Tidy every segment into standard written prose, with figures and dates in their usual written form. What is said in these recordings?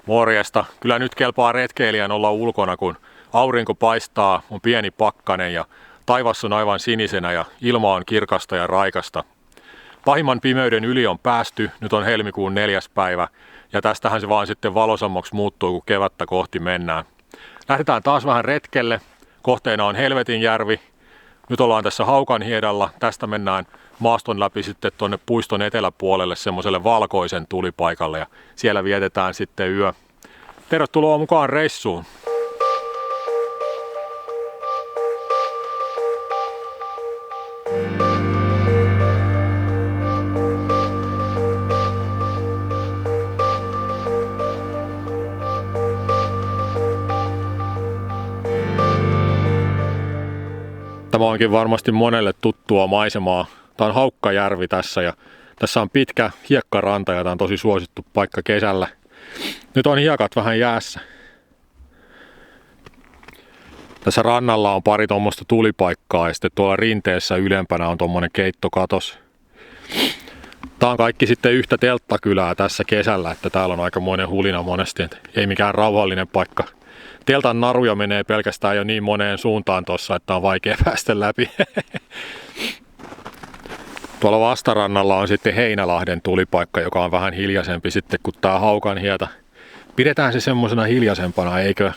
Morjesta. Kyllä nyt kelpaa retkeilijän olla ulkona, kun aurinko paistaa, on pieni pakkanen ja taivas on aivan sinisenä ja ilma on kirkasta ja raikasta. Pahimman pimeyden yli on päästy, nyt on helmikuun 4. päivä ja tästähän se vaan sitten valosammaksi muuttuu, kun kevättä kohti mennään. Lähdetään taas vähän retkelle. Kohteena on Helvetinjärvi. Nyt ollaan tässä Haukanhiedalla. Tästä mennään maaston läpi sitten tuonne puiston eteläpuolelle semmoiselle valkoisen tulipaikalle ja siellä vietetään sitten yö. Tervetuloa mukaan reissuun! Tämä onkin varmasti monelle tuttua maisemaa. Tämä on Haukkajärvi tässä ja tässä on pitkä hiekkaranta ja tämä on tosi suosittu paikka kesällä. Nyt on hiekat vähän jäässä. Tässä rannalla on pari tuommoista tulipaikkaa ja sitten tuolla rinteessä ylempänä on tuommoinen keittokatos. Tämä on kaikki sitten yhtä telttakylää tässä kesällä, että täällä on aikamoinen hulina monesti, että ei mikään rauhallinen paikka. Teltan naruja menee pelkästään jo niin moneen suuntaan tossa, että on vaikea päästä läpi. Tuolla vastarannalla on sitten Heinälahden tulipaikka, joka on vähän hiljaisempi sitten kuin tää Haukanhieta. Pidetään se semmosena hiljaisempana, eikö?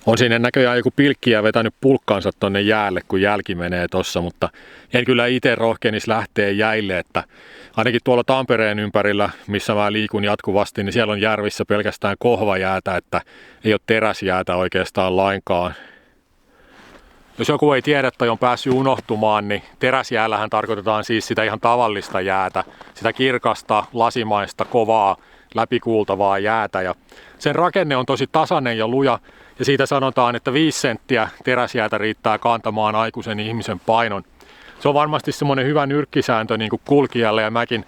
On sinne näköjään joku pilkkiä vetänyt pulkkansa tonne jäälle, kun jälki menee tossa, mutta en kyllä itse rohkenis lähteä jäille, että ainakin tuolla Tampereen ympärillä, missä mä liikun jatkuvasti, niin siellä on järvissä pelkästään kohvajäätä, että ei ole teräsjäätä oikeastaan lainkaan. Jos joku ei tiedä tai on päässyt unohtumaan, niin teräsjäällähän tarkoitetaan siis sitä ihan tavallista jäätä, sitä kirkasta, lasimaista, kovaa, läpikuultavaa jäätä. Ja sen rakenne on tosi tasainen ja luja, ja siitä sanotaan, että 5 senttiä teräsjäätä riittää kantamaan aikuisen ihmisen painon. Se on varmasti semmoinen hyvä nyrkkisääntö niin kuin kulkijalle, ja mäkin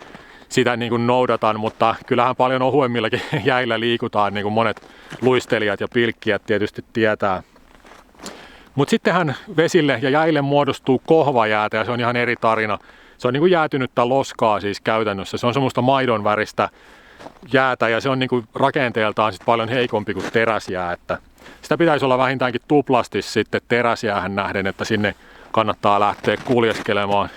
sitä niin kuin noudatan, mutta kyllähän paljon ohuemmillakin jäillä liikutaan, niin kuin monet luistelijat ja pilkkijät tietysti tietää. Mutta sittenhän vesille ja jäille muodostuu kohvajäätä ja se on ihan eri tarina. Se on niin kuin jäätynyttä loskaa siis käytännössä. Se on semmoista maidon väristä jäätä ja se on niin kuin rakenteeltaan sit paljon heikompi kuin teräsjää. Että sitä pitäisi olla vähintäänkin tuplasti sitten teräsjäähän nähden, että sinne kannattaa lähteä kuljeskelemaan.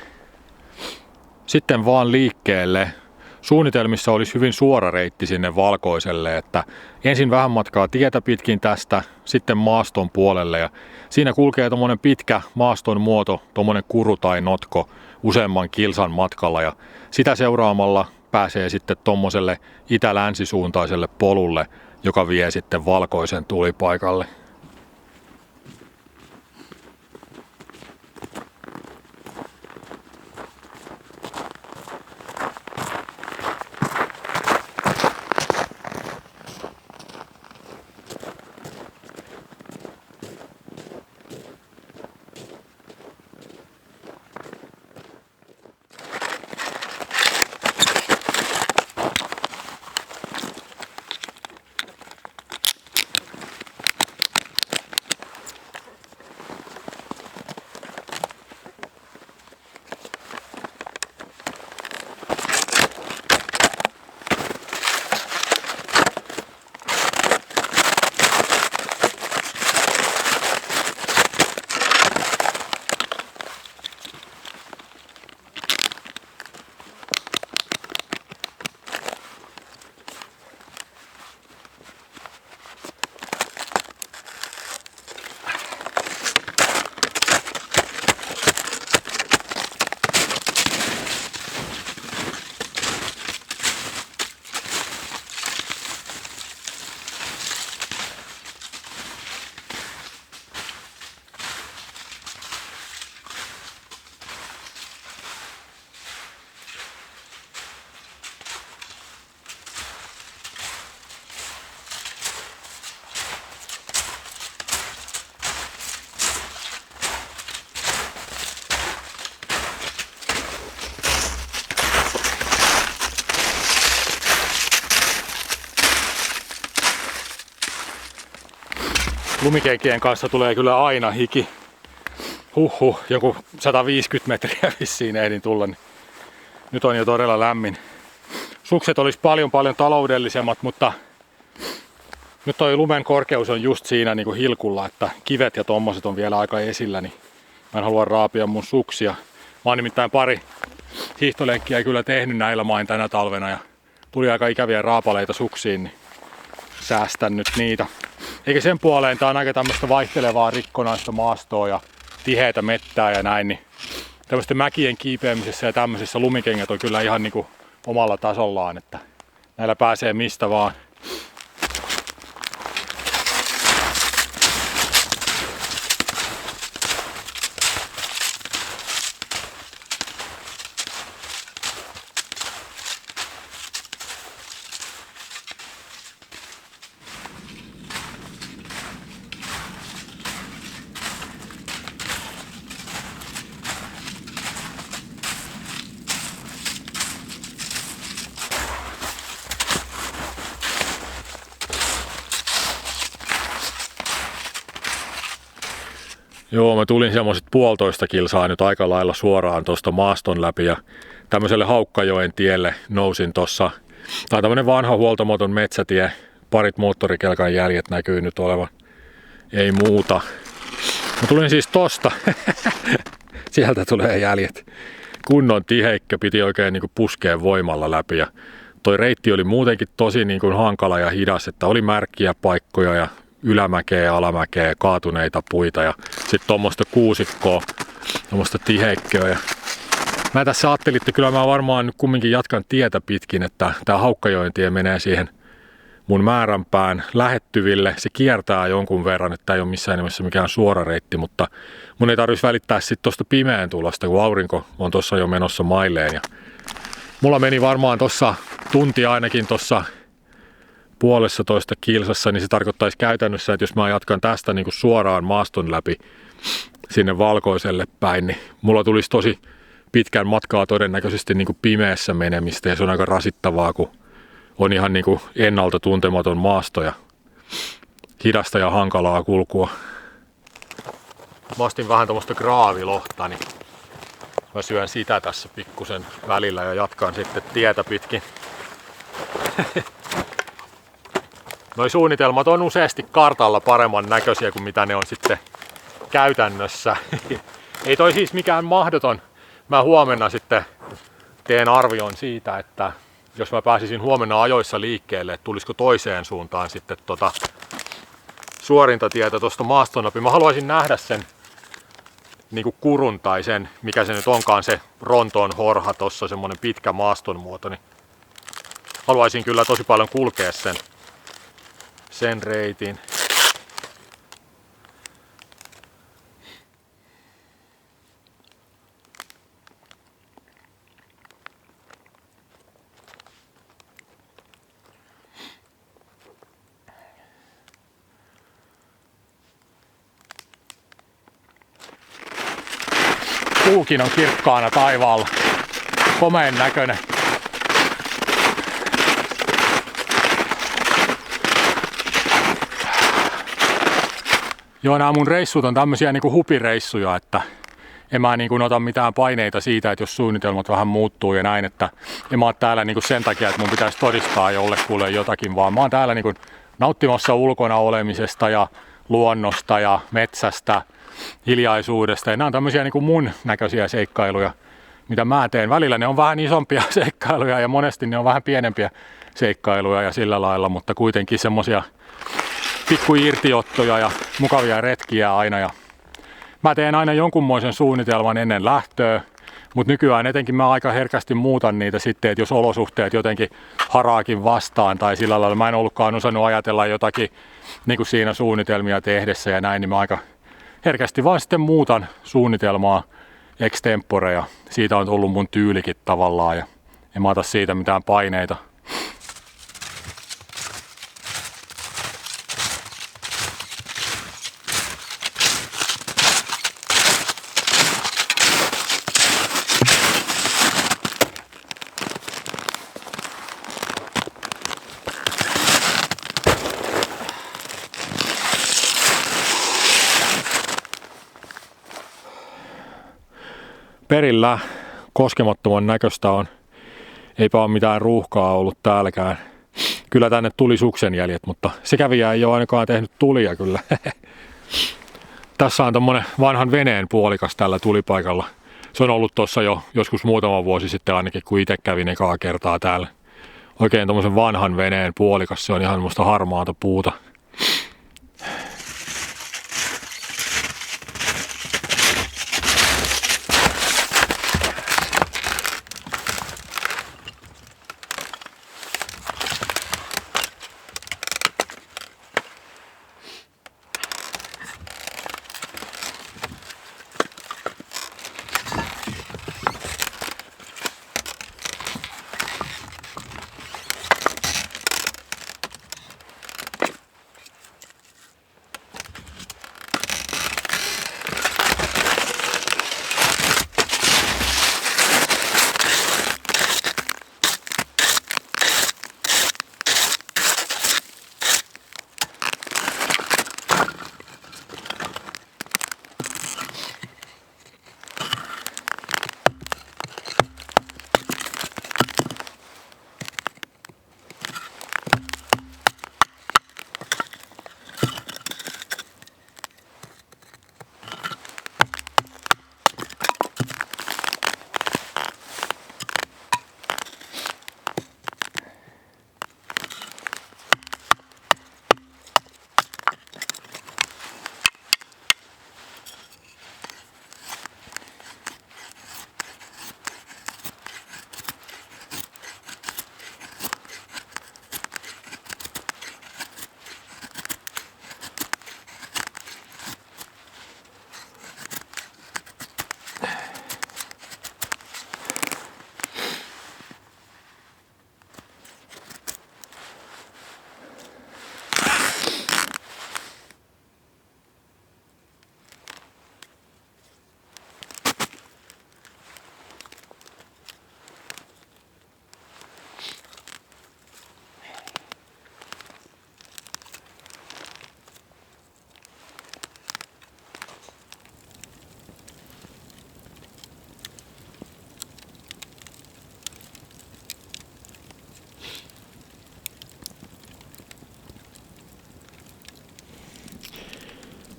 Sitten vaan liikkeelle. Suunnitelmissa olisi hyvin suora reitti sinne valkoiselle, että ensin vähän matkaa tietä pitkin tästä, sitten maaston puolelle ja siinä kulkee tommonen pitkä maaston muoto, tommonen kuru tai notko useamman kilsan matkalla ja sitä seuraamalla pääsee sitten tommoselle itä-länsisuuntaiselle polulle, joka vie sitten valkoisen tulipaikalle. Lumikenkien kanssa tulee kyllä aina hiki. Joku 150 metriä vissiin ehdin tulla. Niin nyt on jo todella lämmin. sukset olisi paljon taloudellisemmat, mutta nyt toi lumen korkeus on just siinä niin kuin hilkulla, että kivet ja tommoset on vielä aika esillä, niin mä en halua raapia mun suksia. Mä oon nimittäin pari hiihtolenkkiä kyllä tehnyt näillä main tänä talvena ja tuli aika ikäviä raapaleita suksiin, niin säästän nyt niitä. Eikä sen puoleen, tää on aika tämmöistä vaihtelevaa rikkonaista maastoa ja tiheitä mettää ja näin, niin tämmöisten mäkien kiipeämisessä ja tämmöisessä lumikengät on kyllä ihan niinku omalla tasollaan, että näillä pääsee mistä vaan. Joo, mä tulin semmoiset 1,5 kilsaa nyt aika lailla suoraan tuosta maaston läpi ja tämmöiselle Haukkajoen tielle nousin tossa. Tää on tämmönen vanha huoltomaton metsätie, parit moottorikelkan jäljet näkyy nyt olevan, ei muuta. Mä tulin siis tosta, sieltä tulee jäljet. Kunnon tiheikkä, piti oikein niinku puskea voimalla läpi ja toi reitti oli muutenkin tosi niinku hankala ja hidas, että oli märkkiä paikkoja ja ylämäkeä, alamäkeä, kaatuneita puita ja sitten tuommoista kuusikkoa, tuommoista tiheikköä. Ja mä tässä ajattelin, että kyllä mä varmaan nyt kumminkin jatkan tietä pitkin, että tää Haukkajoen tie menee siihen mun määränpään lähettyville. Se kiertää jonkun verran, että ei ole missään nimessä mikään suora reitti, mutta mun ei tarvitsisi välittää sitten tuosta pimeän tulosta, kun aurinko on tuossa jo menossa mailleen. Ja mulla meni varmaan tuossa tunti ainakin tuossa 1,5 kilsassa, niin se tarkoittaisi käytännössä, että jos mä jatkan tästä niin kuin suoraan maaston läpi sinne Valkoiselle päin, niin mulla tulisi tosi pitkän matkaa todennäköisesti niin kuin pimeässä menemistä ja se on aika rasittavaa, kun on ihan niin kuin ennalta tuntematon maasto ja hidasta ja hankalaa kulkua. Mä ostin vähän tuommoista graavilohta, niin mä syön sitä tässä pikkusen välillä ja jatkan sitten tietä pitkin. Noi suunnitelmat on useasti kartalla paremman näköisiä kuin mitä ne on sitten käytännössä. Ei toi siis mikään mahdoton. Mä huomenna sitten teen arvion siitä, että jos mä pääsisin huomenna ajoissa liikkeelle, että tulisiko toiseen suuntaan sitten suorinta tietä tuosta maaston läpi. Mä haluaisin nähdä sen niin kuin kurun tai sen, mikä se nyt onkaan se Rontoon horha tossa, semmonen pitkä maaston muoto. Niin haluaisin kyllä tosi paljon kulkea sen reitin. Kuukin on kirkkaana taivaalla. Komeen näköinen. Joo, nämä mun reissut on tämmöisiä niinku hupireissuja, että en mä niinku ota mitään paineita siitä, että jos suunnitelmat vähän muuttuu ja näin, että en mä oon täällä niinku sen takia, että mun pitäisi todistaa jollekulle jotakin, vaan mä oon täällä niinku nauttimassa ulkona olemisesta ja luonnosta ja metsästä, hiljaisuudesta. Ja nämä on tämmöisiä niinku mun näköisiä seikkailuja, mitä mä teen. Välillä ne on vähän isompia seikkailuja ja monesti ne on vähän pienempiä seikkailuja ja sillä lailla, mutta kuitenkin semmosia pikku irtiottoja ja mukavia retkiä aina. Ja mä teen aina jonkunmoisen suunnitelman ennen lähtöä, mutta nykyään etenkin mä aika herkästi muutan niitä sitten, että jos olosuhteet jotenkin haraakin vastaan tai sillä lailla mä en ollutkaan osannut ajatella jotakin niin kuin siinä suunnitelmia tehdessä ja näin, niin mä aika herkästi vaan sitten muutan suunnitelmaa extempore ja siitä on tullut mun tyylikin tavallaan ja en mä ota siitä mitään paineita. Perillä koskemattoman näköistä on Eipä ole mitään ruuhkaa ollut täälläkään. Kyllä tänne tuli suksenjäljet, mutta se kävijä ei ole ainakaan tehnyt tulia kyllä. Tässä on tommonen vanhan veneen puolikas tällä tulipaikalla. Se on ollut tuossa jo joskus muutama vuosi sitten ainakin, kun itse kävin ekaa kertaa täällä. Oikein tommosen vanhan veneen puolikas, se on ihan musta harmaata puuta.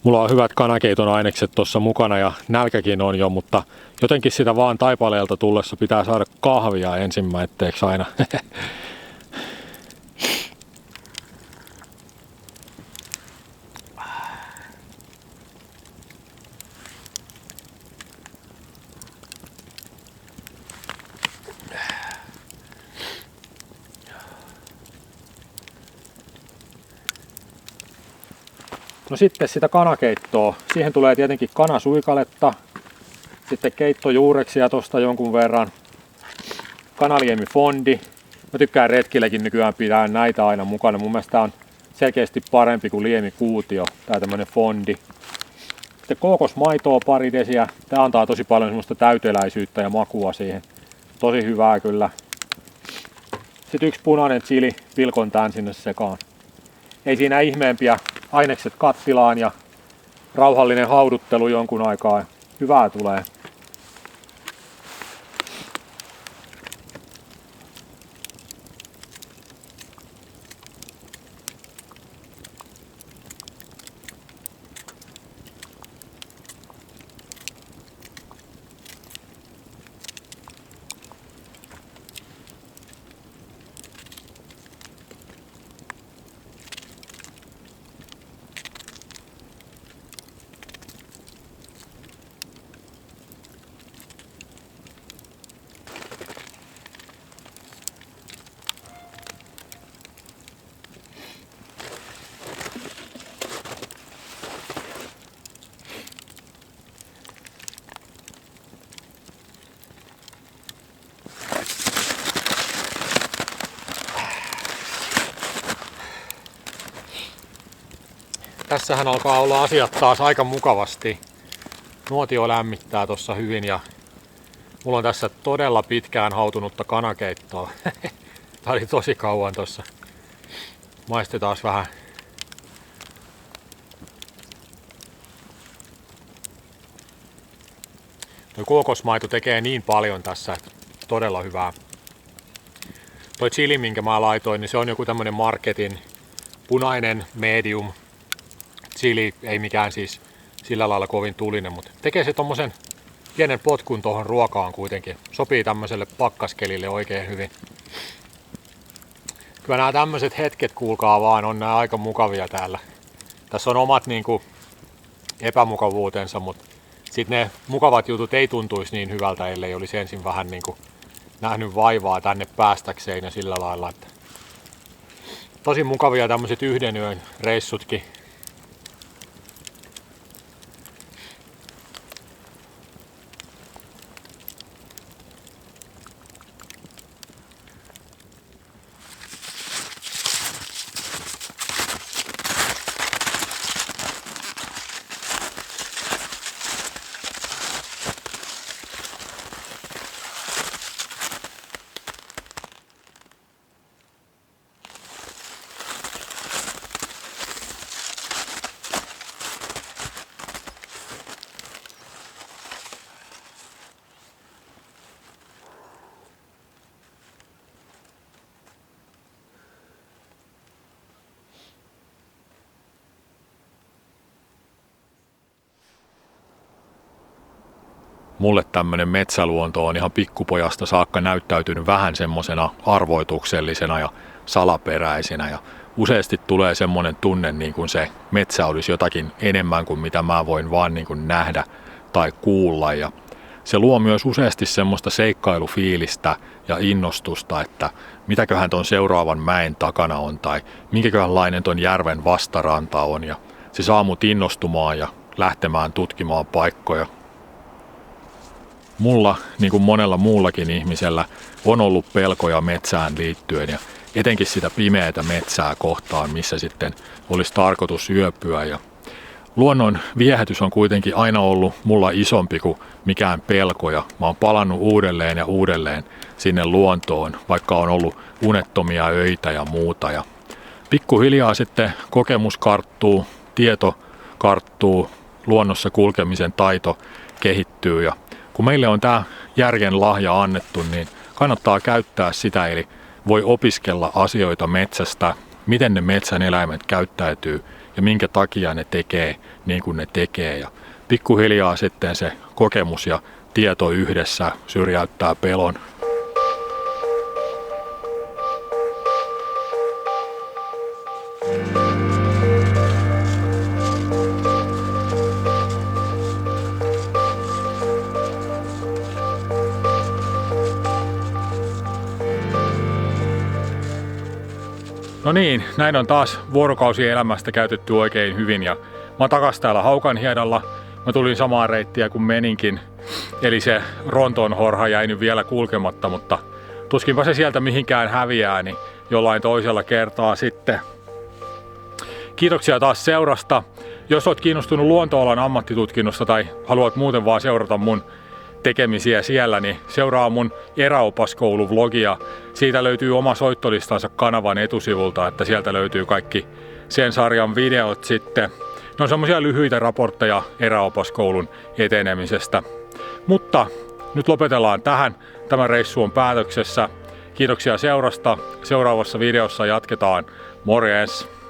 Mulla on hyvät kanakeiton ainekset tuossa mukana ja nälkäkin on jo, mutta jotenkin sitä vaan taipaleelta tullessa pitää saada kahvia ensimmäitteeksi aina. No sitten sitä kanakeittoa. Siihen tulee tietenkin kanasuikaletta, sitten keittojuureksia tosta jonkun verran, kanaliemifondi. Mä tykkään retkilläkin nykyään pitää näitä aina mukana. Mun mielestä tää on selkeästi parempi kuin liemikuutio, tää tämmönen fondi. Sitten kookosmaitoa pari desiä. Tää antaa tosi paljon semmoista täyteläisyyttä ja makua siihen. Tosi hyvää kyllä. Sitten yksi punainen chili, pilkon tän sinne sekaan. Ei siinä ihmeempiä. Ainekset kattilaan ja rauhallinen hauduttelu jonkun aikaa. Hyvää tulee. Tässähän alkaa olla asiat taas aika mukavasti. Nuotio lämmittää tossa hyvin ja mulla on tässä todella pitkään hautunutta kanakeittoa. Tää oli tosi kauan tossa. Maistetaan vähän. Tuo kookosmaito tekee niin paljon tässä, että todella hyvää. toi chili, minkä mä laitoin, niin se on joku tämmönen marketin punainen medium chili, ei mikään siis sillä lailla kovin tulinen, mutta tekee se tommosen pienen potkun tuohon ruokaan kuitenkin. Sopii tämmöiselle pakkaskelille oikein hyvin. Kyllä nämä tämmöiset hetket, kuulkaa vaan, on nämä aika mukavia täällä. Tässä on omat niinku epämukavuutensa, mutta sitten ne mukavat jutut ei tuntuisi niin hyvältä, ellei olisi ensin vähän niinku nähnyt vaivaa tänne päästäkseen ja sillä lailla. Että tosi mukavia tämmöiset yhden yön reissutkin. Mulle tämmönen metsäluonto on ihan pikkupojasta saakka näyttäytynyt vähän semmosena arvoituksellisena ja salaperäisenä ja useasti tulee semmonen tunne, niin kuin se metsä olisi jotakin enemmän kuin mitä mä voin vaan niin kuin nähdä tai kuulla, ja se luo myös useasti semmoista seikkailufiilistä ja innostusta, että mitäköhän ton seuraavan mäen takana on tai minkäköhänlainen ton järven vastaranta on, ja se saa mut innostumaan ja lähtemään tutkimaan paikkoja. Mulla, niin kuin monella muullakin ihmisellä, on ollut pelkoja metsään liittyen ja etenkin sitä pimeätä metsää kohtaan, missä sitten olisi tarkoitus yöpyä. Ja luonnon viehätys on kuitenkin aina ollut mulla isompi kuin mikään pelko, ja mä oon palannut uudelleen ja uudelleen sinne luontoon, vaikka on ollut unettomia öitä ja muuta. Ja pikkuhiljaa sitten kokemus karttuu, tieto karttuu, luonnossa kulkemisen taito kehittyy, ja kun meille on tämä järjen lahja annettu, niin kannattaa käyttää sitä, eli voi opiskella asioita metsästä, miten ne metsän eläimet käyttäytyy ja minkä takia ne tekee niin kuin ne tekee. Ja pikkuhiljaa sitten se kokemus ja tieto yhdessä syrjäyttää pelon. No niin, näin on taas vuorokausi elämästä käytetty oikein hyvin, ja mä oon takas täällä Haukanhiedalla. Mä tulin samaa reittiä kuin meninkin, eli se Rontoonhorha jäi nyt vielä kulkematta, mutta tuskinpa se sieltä mihinkään häviää, niin jollain toisella kertaa sitten. Kiitoksia taas seurasta. Jos oot kiinnostunut luontoalan ammattitutkinnosta tai haluat muuten vaan seurata mun tekemisiä siellä, niin seuraa mun eräopaskoulu-vlogia. Siitä löytyy oma soittolistansa kanavan etusivulta, että sieltä löytyy kaikki sen sarjan videot sitten. Ne on semmosia lyhyitä raportteja eräopaskoulun etenemisestä. Mutta nyt lopetellaan tähän. Tämä reissu on päätöksessä. Kiitoksia seurasta. Seuraavassa videossa jatketaan. Morjens!